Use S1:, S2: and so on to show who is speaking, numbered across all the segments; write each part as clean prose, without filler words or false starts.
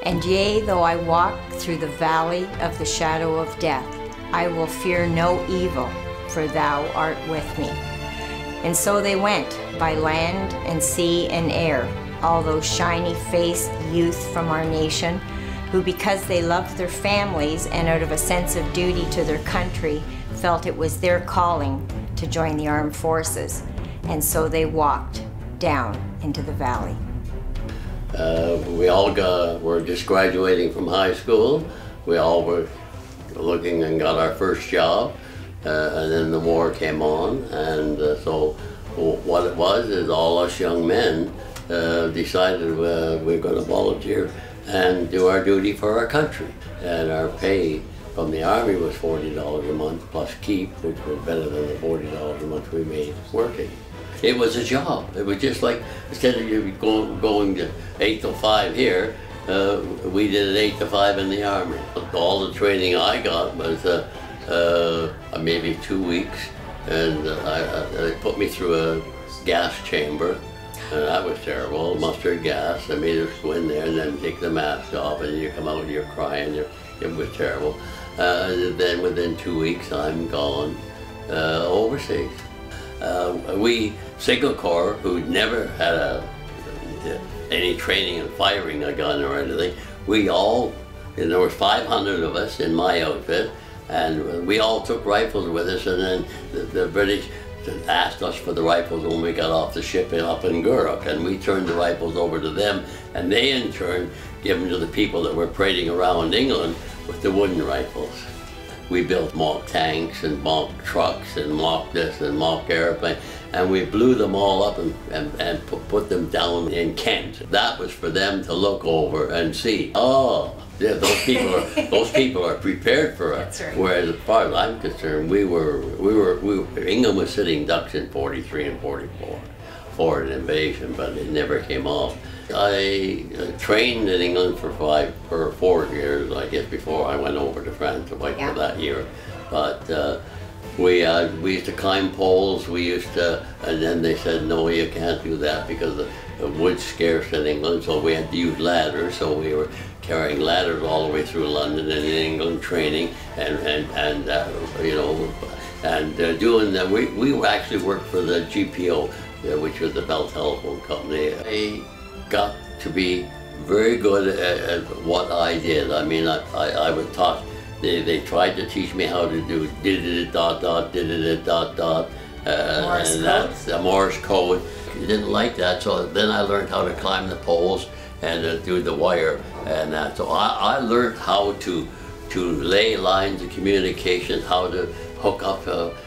S1: And yea, though I walk through the valley of the shadow of death, I will fear no evil, for thou art with me. And so they went by land and sea and air, all those shiny-faced youth from our nation, who because they loved their families and out of a sense of duty to their country, felt it was their calling to join the armed forces. And so they walked down into the valley.
S2: We all were just graduating from high school. We all were looking and got our first job, and then the war came on, and so what it was is all us young men decided we're going to volunteer and do our duty for our country. And our pay from the Army was $40 a month plus keep, which was better than the $40 a month we made working. It was a job. It was just like, instead of you going to 8 till 5 here, we did it 8 to 5 in the Army. All the training I got was maybe 2 weeks, and they put me through a gas chamber, and that was terrible. Mustard gas. They made us go in there and then take the mask off, and you come out and you're crying. It was terrible. Then within 2 weeks, I'm gone overseas. We, Signal Corps, who'd never had any training in firing a gun or anything, we all, and there was 500 of us in my outfit, and we all took rifles with us, and then the British asked us for the rifles when we got off the ship up in Guruk, and we turned the rifles over to them, and they in turn gave them to the people that were parading around England with the wooden rifles. We built mock tanks and mock trucks and mock this and mock airplanes, and we blew them all up and put them down in Kent. That was for them to look over and see, oh, yeah, those people are prepared for us.
S1: Right.
S2: Whereas as far as I'm concerned, England was sitting ducks in 43 and 44 for an invasion, but it never came off. I trained in England for 4 years, I guess, before I went over to France to fight for that year. But we used to climb poles. We used to, and then they said, no, you can't do that because the wood's scarce in England, so we had to use ladders. So we were carrying ladders all the way through London and in England, training and you know, and doing that. We actually worked for the GPO, which was the Bell Telephone Company. I got to be very good at what I did. I mean, I was taught, they tried to teach me how to do did-it-dot-dot, did-it-dot-dot, and that's the Morse code. I didn't like that, so then I learned how to climb the poles and do the wire and that. So I learned how to lay lines of communication, how to hook up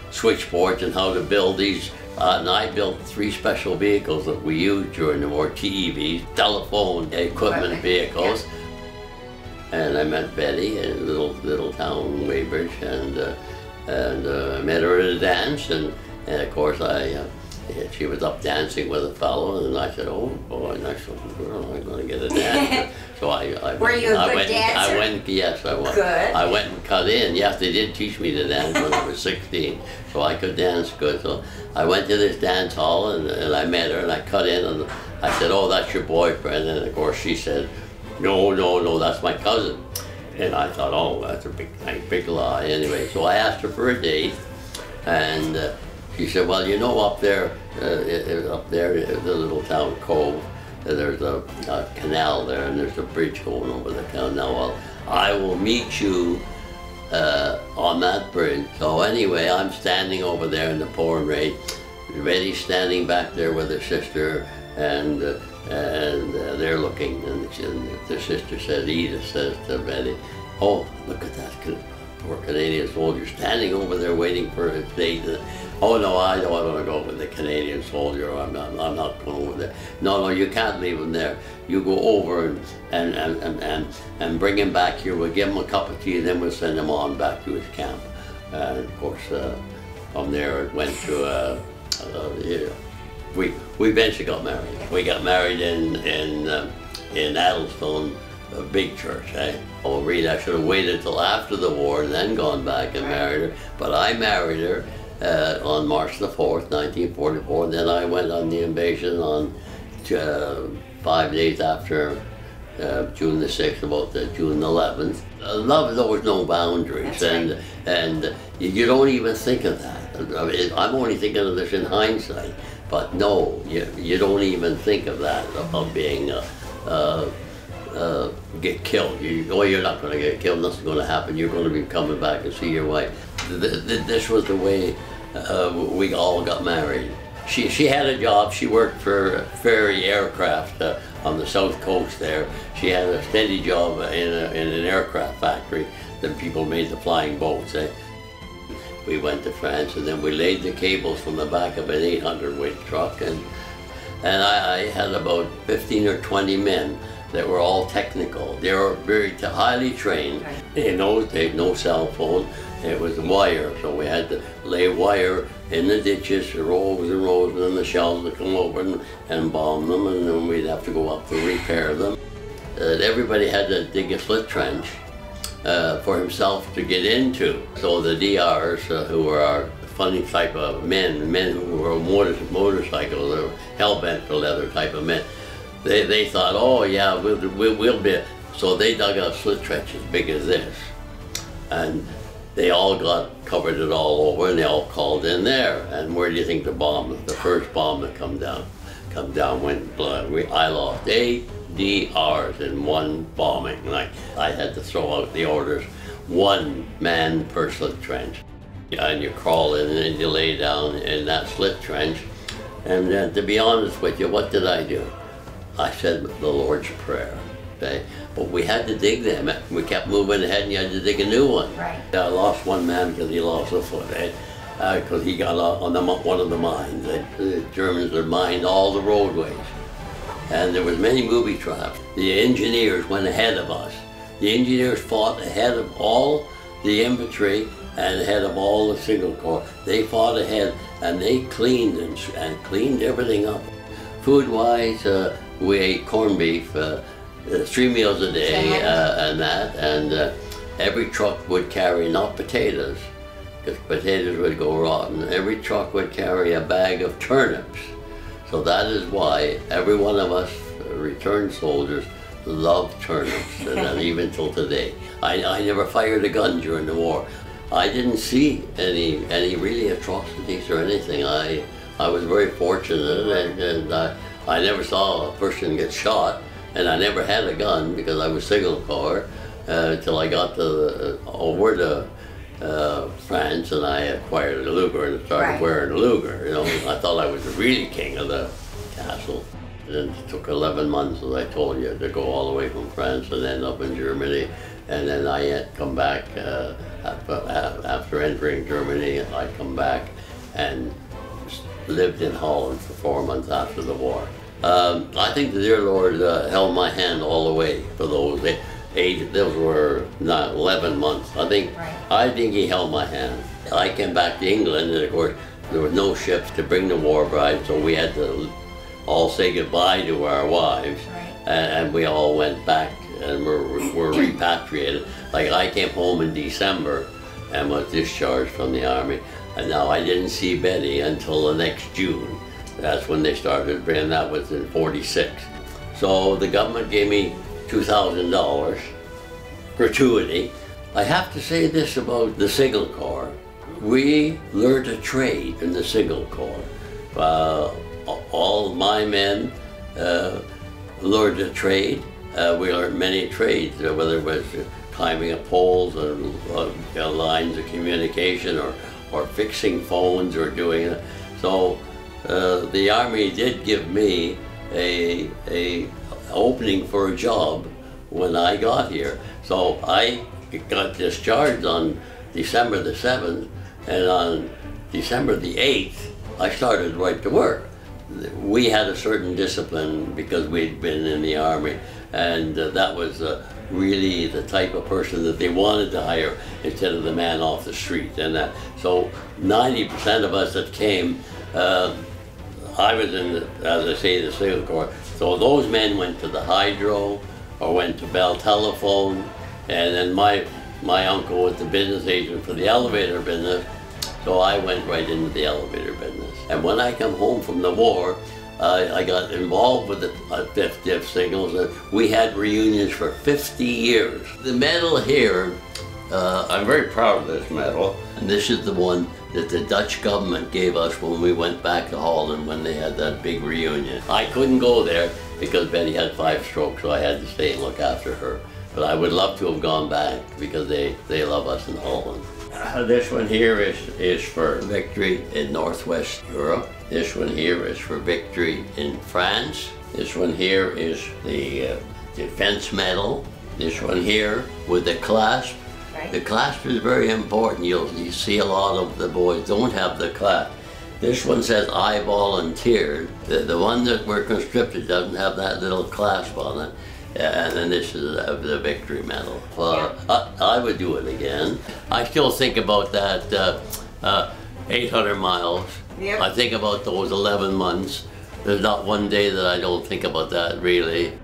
S2: switchboards and how to build these. And I built 3 special vehicles that we used during the war, TEVs, telephone equipment vehicles. And I met Betty in a little town, Weybridge, and I met her at a dance, and of course she was up dancing with a fellow, and I said, oh boy, nice looking girl, I'm going to get a dance. So
S1: Were you a good dancer?
S2: Yes, I was.
S1: Good.
S2: I went and cut in. Yes, they did teach me to dance when I was 16, so I could dance good. So I went to this dance hall, and I met her, and I cut in, and I said, oh, that's your boyfriend, and of course she said, no, that's my cousin. And I thought, oh, that's a big lie. Anyway, so I asked her for a date, and she said, well, you know, up there, the little town Cove, there's a canal there, and there's a bridge going over the canal. Well, I will meet you on that bridge. So anyway, I'm standing over there in the pouring rain. Betty's standing back there with her sister, and they're looking, and the sister said, Edith says to Betty, oh, look at that poor Canadian soldier standing over there waiting for his date. Oh no, I don't want to go with the Canadian soldier. I'm not going over there. No, you can't leave him there. You go over and bring him back here. We'll give him a cup of tea, and then we'll send him on back to his camp. And of course, from there it went to we eventually got married. We got married in Addlestone, a big church, eh? Oh, really, I should have waited till after the war and then gone back and married her. But I married her on March the 4th, 1944. Then I went on the invasion on 5 days after June the 6th, about June the 11th. Love, there was no boundaries,
S1: That's
S2: and you don't even think of that. I mean, I'm only thinking of this in hindsight, but no, you don't even think of that, about being get killed. You're not going to get killed, nothing's going to happen, you're going to be coming back and see your wife. This was the way we all got married. She had a job. She worked for Ferry Aircraft on the south coast there. She had a steady job in an aircraft factory. Then people made the flying boats. We went to France, and then we laid the cables from the back of an 800-weight truck, and I had about 15 or 20 men that were all technical. They were very highly trained. In those days, no cell phone. It was wire, so we had to lay wire in the ditches, rows and rows, and then the shells would come over and bomb them, and then we'd have to go up to repair them. Everybody had to dig a slit trench for himself to get into. So the DRs, who were our funny type of men who were motorcycles, or hell-bent for leather type of men, they thought, oh yeah, we'll be. So they dug a slit trench as big as this, and they all covered it all over, and they all called in there. And where do you think the first bomb that come down went blood? I lost 8 DRs in one bombing night. I had to throw out the orders, 1 man per slit trench. And you crawl in and you lay down in that slit trench. And to be honest with you, what did I do? I said the Lord's Prayer. Okay? But we had to dig them. We kept moving ahead, and you had to dig a new one.
S1: Right.
S2: I lost 1 man because he lost a foot, because he got on one of the mines. The Germans had mined all the roadways, and there was many booby traps. The engineers went ahead of us. The engineers fought ahead of all the infantry and ahead of all the Signal Corps. They fought ahead, and they cleaned and cleaned everything up. Food-wise, we ate corned beef. 3 meals a day and every truck would carry, not potatoes, because potatoes would go rotten, every truck would carry a bag of turnips. So that is why every one of us returned soldiers loved turnips, and even till today. I never fired a gun during the war. I didn't see any really atrocities or anything. I was very fortunate, and I never saw a person get shot. And I never had a gun because I was Signal Corps till I got over to France, and I acquired a Luger and started wearing a Luger. You know, I thought I was the really king of the castle. And it took 11 months, as I told you, to go all the way from France and end up in Germany. And then I had come back after entering Germany. I come back and lived in Holland for 4 months after the war. I think the dear Lord held my hand all the way for those those were not 11 months. I think He held my hand. I came back to England, and of course there was no ships to bring the war bride, so we had to all say goodbye to our wives, and we all went back and were repatriated. Like, I came home in December and was discharged from the army, and now I didn't see Betty until the next June. That's when they started, and that was in '46. So the government gave me $2,000 gratuity. I have to say this about the Signal Corps. We learned a trade in the Signal Corps. All my men learned a trade. We learned many trades, whether it was climbing up poles or lines of communication, or fixing phones, or doing it. So the Army did give me a opening for a job when I got here. So I got discharged on December the 7th, and on December the 8th, I started right to work. We had a certain discipline because we'd been in the Army, and that was really the type of person that they wanted to hire instead of the man off the street. And so 90% of us that came, I was in, as I say, the Signal Corps. So those men went to the hydro or went to Bell Telephone, and then my uncle was the business agent for the elevator business, so I went right into the elevator business. And when I come home from the war, I got involved with the 50th Signals, and we had reunions for 50 years. The medal here, I'm very proud of this medal, and this is the one that the Dutch government gave us when we went back to Holland when they had that big reunion. I couldn't go there because Betty had 5 strokes, so I had to stay and look after her. But I would love to have gone back because they love us in Holland. This one here is for victory in Northwest Europe. This one here is for victory in France. This one here is the defense medal. This one here with the clasp.
S1: Right.
S2: The clasp is very important. You see a lot of the boys don't have the clasp. This one says I volunteered. The one that were conscripted doesn't have that little clasp on it. And then this is the victory medal. I would do it again. I still think about that 800 miles.
S1: Yep.
S2: I think about those 11 months. There's not one day that I don't think about that, really.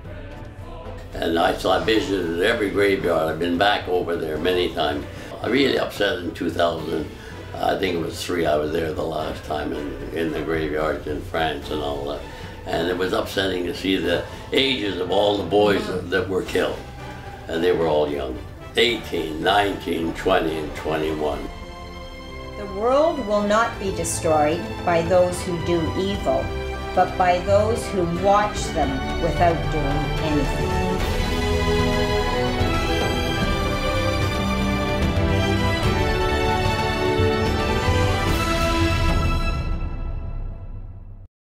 S2: And I visited every graveyard. I've been back over there many times. I really upset in 2000. I think it was 3 I was there the last time in the graveyards in France and all that. And it was upsetting to see the ages of all the boys that were killed. And they were all young, 18, 19, 20, and 21.
S1: The world will not be destroyed by those who do evil, but by those who watch them without doing anything.